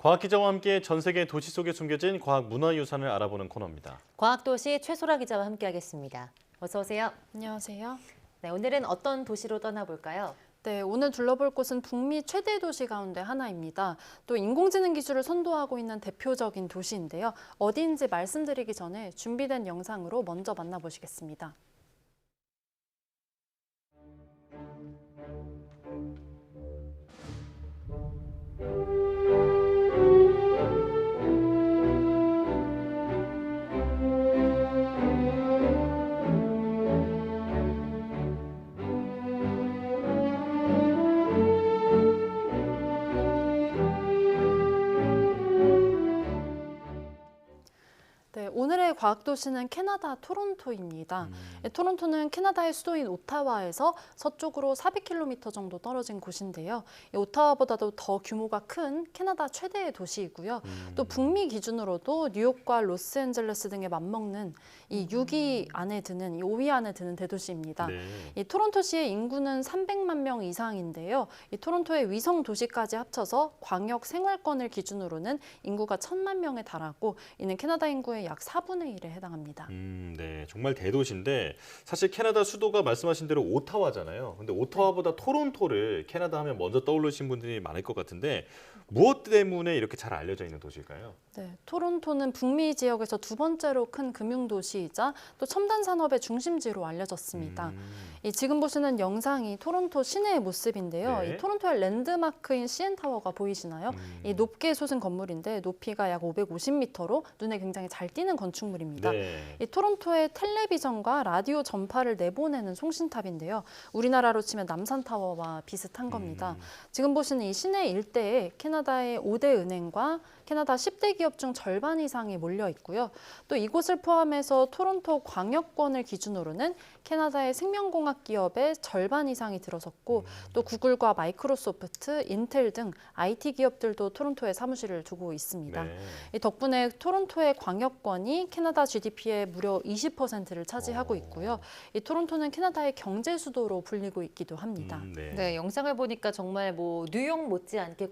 과학기자와 함께 전 세계 도시 속에 숨겨진 과학 문화유산을 알아보는 코너입니다. 과학도시 최소라 기자와 함께하겠습니다. 어서 오세요. 안녕하세요. 네, 오늘은 어떤 도시로 떠나볼까요? 네, 오늘 둘러볼 곳은 북미 최대 도시 가운데 하나입니다. 또 인공지능 기술을 선도하고 있는 대표적인 도시인데요. 어디인지 말씀드리기 전에 준비된 영상으로 먼저 만나보시겠습니다. 네, 오늘의 과학도시는 캐나다 토론토입니다. 토론토는 캐나다의 수도인 오타와에서 서쪽으로 400km 정도 떨어진 곳인데요. 오타와보다도 더 규모가 큰 캐나다 최대의 도시이고요. 또 북미 기준으로도 뉴욕과 로스앤젤레스 등에 맞먹는 이 6위 안에 드는, 이 5위 안에 드는 대도시입니다. 네. 이 토론토시의 인구는 300만 명 이상인데요. 이 토론토의 위성 도시까지 합쳐서 광역 생활권을 기준으로는 인구가 1,000만 명에 달하고 이는 캐나다 인구의 약 4분의 1에 해당합니다. 네, 정말 대도시인데 사실 캐나다 수도가 말씀하신 대로 오타와잖아요. 근데 오타와보다 토론토를 캐나다 하면 먼저 떠올리신 분들이 많을 것 같은데 무엇 때문에 이렇게 잘 알려져 있는 도시일까요? 네, 토론토는 북미 지역에서 두 번째로 큰 금융도시이자 또 첨단 산업의 중심지로 알려졌습니다. 이 지금 보시는 영상이 토론토 시내의 모습인데요. 네. 이 토론토의 랜드마크인 CN타워가 보이시나요? 이 높게 솟은 건물인데 높이가 약 550m로 눈에 굉장히 잘 띄는 건축물입니다. 네. 이 토론토의 텔레비전과 라디오 전파를 내보내는 송신탑인데요. 우리나라로 치면 남산타워와 비슷한 겁니다. 지금 보시는 이 시내 일대에 캐나다의 5대 은행과 캐나다 10대 기업 중 절반 이상이 몰려 있고요. 또 이곳을 포함해서 토론토 광역권을 기준으로는 캐나다의 생명공학 기업의 절반 이상이 들어섰고 또 구글과 마이크로소프트, 인텔 등 IT 기업들도 토론토에 사무실을 두고 있습니다. 네. 이 덕분에 토론토의 광역권이 캐나다 GDP의 무려 20%를 차지하고 있고요. 이 토론토는 캐나다의 경제 수도로 불리고 있기도 합니다. 네. 네, 영상을 보니까 정말 뭐 뉴욕 못지않게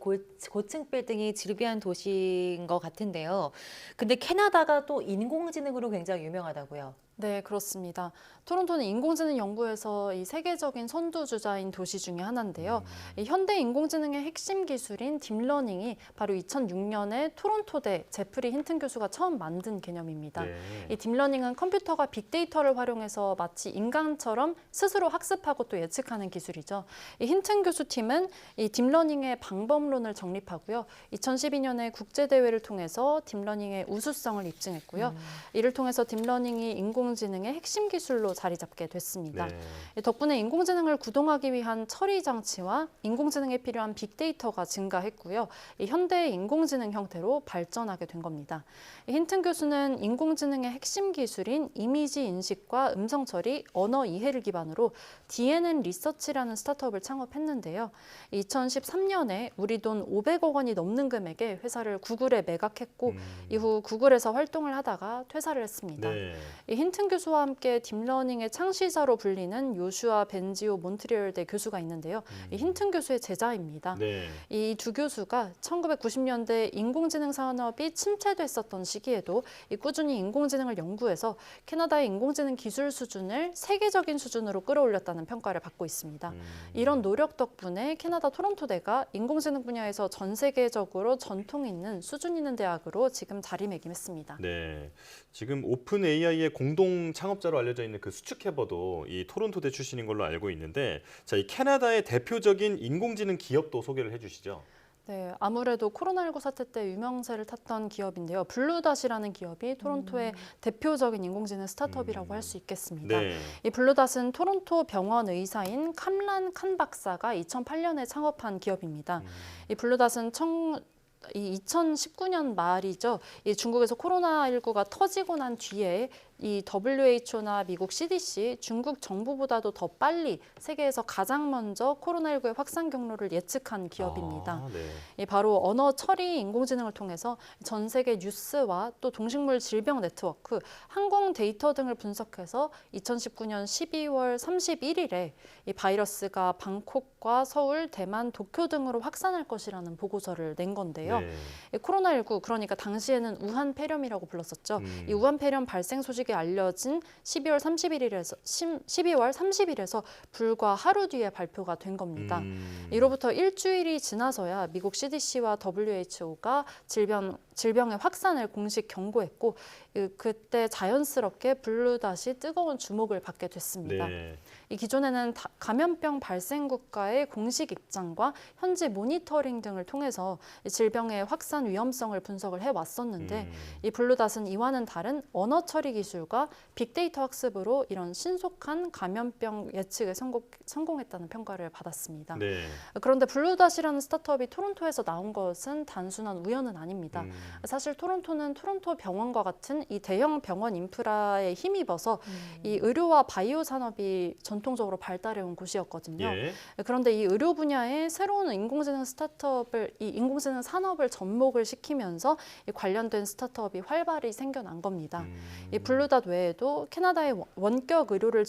고층 빌딩이 즐비한 도시인 것 같은데요. 근데 캐나다가 또 인공지능으로 굉장히 유명하다고요. 네, 그렇습니다. 토론토는 인공지능 연구에서 이 세계적인 선두주자인 도시 중에 하나인데요. 이 현대 인공지능의 핵심 기술인 딥러닝이 바로 2006년에 토론토대 제프리 힌튼 교수가 처음 만든 개념입니다. 네. 이 딥러닝은 컴퓨터가 빅데이터를 활용해서 마치 인간처럼 스스로 학습하고 또 예측하는 기술이죠. 이 힌튼 교수 팀은 이 딥러닝의 방법론을 정립하고요. 2012년에 국제대회를 통해서 딥러닝의 우수성을 입증했고요. 이를 통해서 딥러닝이 인공지능의 핵심 기술로 자리 잡게 됐습니다. 네. 덕분에 인공지능을 구동하기 위한 처리 장치와 인공지능에 필요한 빅데이터가 증가했고요. 이 현대의 인공지능 형태로 발전하게 된 겁니다. 힌튼 교수는 인공지능의 핵심 기술인 이미지 인식과 음성 처리, 언어 이해를 기반으로 DNN 리서치라는 스타트업을 창업했는데요. 2013년에 우리 돈 500억 원이 넘는 금액에 회사를 구글에 매각했고 이후 구글에서 활동을 하다가 퇴사를 했습니다. 네. 이 힌튼 교수와 함께 딥러닝의 창시자로 불리는 요슈아 벤지오 몬트리올대 교수가 있는데요. 이 힌튼 교수의 제자입니다. 네. 이 두 교수가 1990년대 인공지능 산업이 침체됐었던 시기에도 이 꾸준히 인공지능을 연구해서 캐나다의 인공지능 기술 수준을 세계적인 수준으로 끌어올렸다는 평가를 받고 있습니다. 이런 노력 덕분에 캐나다 토론토대가 인공지능 분야에서 전 세계적으로 전통 있는 수준 있는 대학으로 지금 자리매김했습니다. 네. 지금 오픈 AI의 공동 창업자로 알려져 있는 그 수축해버도 이 토론토대 출신인 걸로 알고 있는데, 자, 이 캐나다의 대표적인 인공지능 기업도 소개를 해주시죠. 네, 아무래도 코로나19 사태 때 유명세를 탔던 기업인데요. 블루닷이라는 기업이 토론토의 대표적인 인공지능 스타트업이라고 할 수 있겠습니다. 네. 이 블루닷은 토론토 병원 의사인 캄란 칸 박사가 2008년에 창업한 기업입니다. 이 블루닷은 2019년 말이죠. 이 중국에서 코로나19가 터지고 난 뒤에 이 WHO나 미국 CDC, 중국 정부보다도 더 빨리 세계에서 가장 먼저 코로나19의 확산 경로를 예측한 기업입니다. 아, 네. 이 바로 언어 처리 인공지능을 통해서 전 세계 뉴스와 또 동식물 질병 네트워크, 항공 데이터 등을 분석해서 2019년 12월 31일에 이 바이러스가 방콕과 서울, 대만, 도쿄 등으로 확산할 것이라는 보고서를 낸 건데요. 네. 이 코로나19, 그러니까 당시에는 우한 폐렴이라고 불렀었죠. 이 우한 폐렴 발생 소식이 알려진 12월 30일에서 불과 하루 뒤에 발표가 된 겁니다. 이로부터 일주일이 지나서야 미국 CDC와 WHO가 질병의 확산을 공식 경고했고 그때 자연스럽게 블루닷이 뜨거운 주목을 받게 됐습니다. 네. 이 기존에는 감염병 발생 국가의 공식 입장과 현지 모니터링 등을 통해서 이 질병의 확산 위험성을 분석을 해왔었는데 이 블루닷은 이와는 다른 언어 처리 기술과 빅데이터 학습으로 이런 신속한 감염병 예측에 성공했다는 평가를 받았습니다. 네. 그런데 블루닷이라는 스타트업이 토론토에서 나온 것은 단순한 우연은 아닙니다. 사실 토론토는 토론토 병원과 같은 이 대형 병원 인프라에 힘입어서 이 의료와 바이오 산업이 전통적으로 발달해온 곳이었거든요. 예. 그런데 이 의료 분야에 새로운 인공지능 인공지능 산업을 접목을 시키면서 이 관련된 스타트업이 활발히 생겨난 겁니다. 이 블루닷 외에도 캐나다의 원격 의료를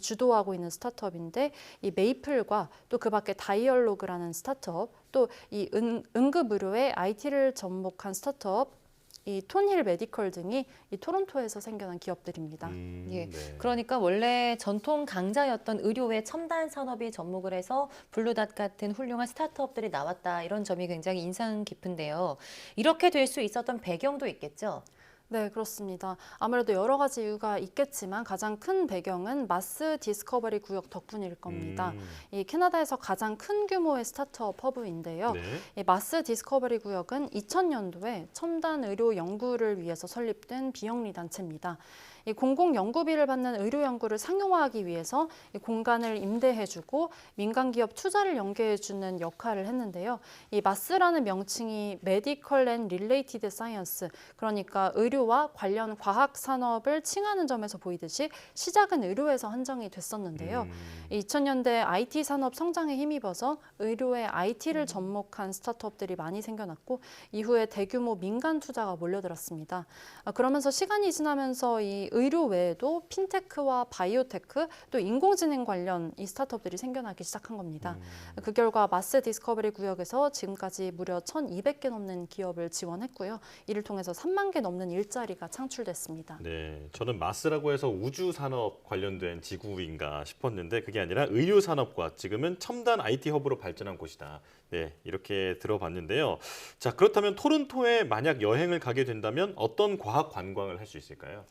주도하고 있는 스타트업인데 이 메이플과 또 그 밖에 다이얼로그라는 스타트업, 또 이 응급 의료에 IT를 접목한 스타트업, 이 톤힐 메디컬 등이 이 토론토에서 생겨난 기업들입니다. 예. 네. 그러니까 원래 전통 강자였던 의료의 첨단 산업이 접목을 해서 블루닷 같은 훌륭한 스타트업들이 나왔다. 이런 점이 굉장히 인상 깊은데요. 이렇게 될 수 있었던 배경도 있겠죠? 네, 그렇습니다. 아무래도 여러 가지 이유가 있겠지만 가장 큰 배경은 마스 디스커버리 구역 덕분일 겁니다. 이 캐나다에서 가장 큰 규모의 스타트업 허브인데요. 네. 이 마스 디스커버리 구역은 2000년도에 첨단 의료 연구를 위해서 설립된 비영리 단체입니다. 이 공공 연구비를 받는 의료 연구를 상용화하기 위해서 이 공간을 임대해주고 민간 기업 투자를 연계해주는 역할을 했는데요. 이 마스라는 명칭이 Medical and Related Science, 그러니까 의료와 관련 과학 산업을 칭하는 점에서 보이듯이 시작은 의료에서 한정이 됐었는데요. 2000년대 IT 산업 성장에 힘입어서 의료에 IT를 접목한 스타트업들이 많이 생겨났고 이후에 대규모 민간 투자가 몰려들었습니다. 그러면서 시간이 지나면서 이 의료 외에도 핀테크와 바이오테크 또 인공지능 관련 이 스타트업들이 생겨나기 시작한 겁니다. 그 결과 마스 디스커버리 구역에서 지금까지 무려 1,200개 넘는 기업을 지원했고요. 이를 통해서 3만 개 넘는 일자리가 창출됐습니다. 네, 저는 마스라고 해서 우주 산업 관련된 지구인가 싶었는데 그게 아니라 의료 산업과 지금은 첨단 IT 허브로 발전한 곳이다. 네, 이렇게 들어봤는데요. 자, 그렇다면 토론토에 만약 여행을 가게 된다면 어떤 과학 관광을 할 수 있을까요?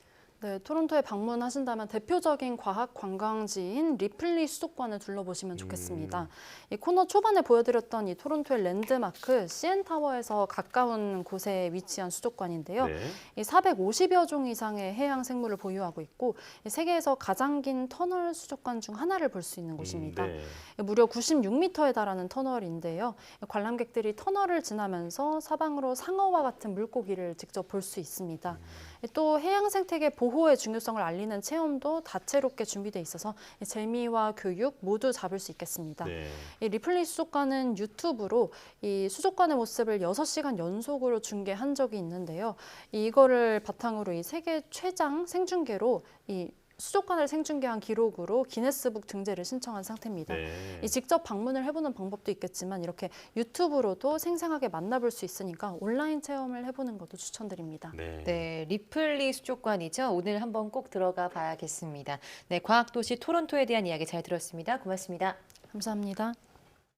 네, 토론토에 방문하신다면 대표적인 과학 관광지인 리플리 수족관을 둘러보시면 좋겠습니다. 이 코너 초반에 보여드렸던 이 토론토의 랜드마크 CN타워에서 가까운 곳에 위치한 수족관인데요. 네. 이 450여 종 이상의 해양 생물을 보유하고 있고 이 세계에서 가장 긴 터널 수족관 중 하나를 볼 수 있는 곳입니다. 네. 무려 96m에 달하는 터널인데요. 관람객들이 터널을 지나면서 사방으로 상어와 같은 물고기를 직접 볼 수 있습니다. 또 해양 생태계 보호의 중요성을 알리는 체험도 다채롭게 준비되어 있어서 재미와 교육 모두 잡을 수 있겠습니다. 네. 이 리플리 수족관은 유튜브로 이 수족관의 모습을 6시간 연속으로 중계한 적이 있는데요. 이거를 바탕으로 이 세계 최장 생중계로 이 수족관을 생중계한 기록으로 기네스북 등재를 신청한 상태입니다. 네. 이 직접 방문을 해보는 방법도 있겠지만 이렇게 유튜브로도 생생하게 만나볼 수 있으니까 온라인 체험을 해보는 것도 추천드립니다. 네. 네, 리플리 수족관이죠. 오늘 한번 꼭 들어가 봐야겠습니다. 네, 과학도시 토론토에 대한 이야기 잘 들었습니다. 고맙습니다. 감사합니다.